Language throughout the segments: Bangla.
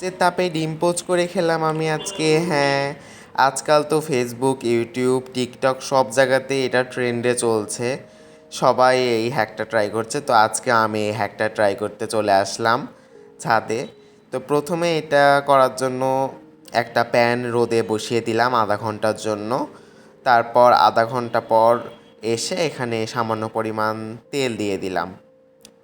যে তাপে ডিম পোচ করে খেলাম আমি আজকে। হ্যাঁ, আজকাল তো ফেসবুক, ইউটিউব, টিকটক সব জায়গাতেই এটা ট্রেন্ডে চলছে। সবাই এই হ্যাকটা ট্রাই করছে, তো আজকে আমি এই হ্যাকটা ট্রাই করতে চলে আসলাম ছাদে। তো প্রথমে এটা করার জন্য একটা প্যান রোদে বসিয়ে দিলাম আধা ঘন্টার জন্য। তারপর আধা ঘন্টা পর এসে এখানে সামান্য পরিমাণ তেল দিয়ে দিলাম।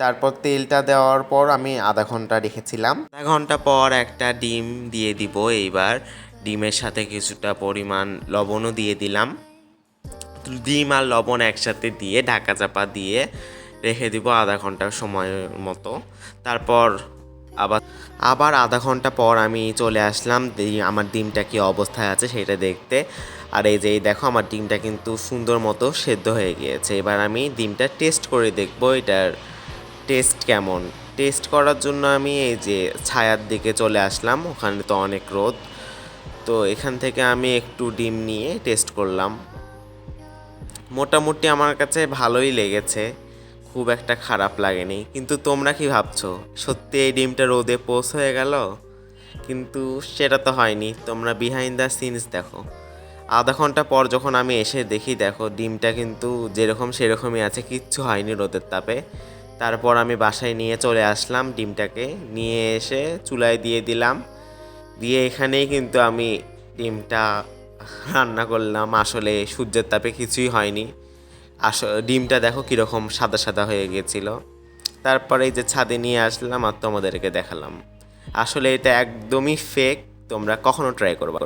তারপর তেলটা দেওয়ার পর আমি আধা ঘন্টা রেখেছিলাম। আধা ঘন্টা পর একটা ডিম দিয়ে দিব। এইবার ডিমের সাথে কিছুটা পরিমাণ লবণও দিয়ে দিলাম। ডিম আর লবণ একসাথে দিয়ে ঢাকা চাপা দিয়ে রেখে দিব আধা ঘন্টা সময়ের মতো। তারপর আবার আবার আধা ঘন্টা পর আমি চলে আসলাম আমার ডিমটা কী অবস্থায় আছে সেটা দেখতে। আর এই যে দেখো আমার ডিমটা কিন্তু সুন্দর মতো সেদ্ধ হয়ে গিয়েছে। এবার আমি ডিমটা টেস্ট করে দেখব এটার টেস্ট কেমন। টেস্ট করার জন্য আমি এই যে ছায়ার দিকে চলে আসলাম, ওখানে তো অনেক রোদ। তো এখান থেকে আমি একটু ডিম নিয়ে টেস্ট করলাম। মোটামুটি আমার কাছে ভালোই লেগেছে, খুব একটা খারাপ লাগেনি। কিন্তু তোমরা কি ভাবছো, সত্যি এই ডিমটা রোদে পোস্ট হয়ে গেল? কিন্তু সেটা তো হয়নি। তোমরা বিহাইন্ড দ্য সিনস দেখো। আধা ঘন্টা পর যখন আমি এসে দেখি, দেখো ডিমটা কিন্তু যেরকম সেরকমই আছে, কিচ্ছু হয়নি রোদের তাপে। তারপর আমি বাসায় নিয়ে চলে আসলাম ডিমটাকে, নিয়ে এসে চুলায় দিয়ে দিলাম। দিয়ে এখানেই কিন্তু আমি ডিমটা রান্না করলাম। আসলে সূর্যের তাপে কিছুই হয়নি। ডিমটা দেখো কীরকম সাদা সাদা হয়ে গিয়েছিল। তারপরে এই যে ছাদে নিয়ে আসলাম আর তোমাদেরকে দেখালাম। আসলে এটা একদমই ফেক, তোমরা কখনো ট্রাই করবা।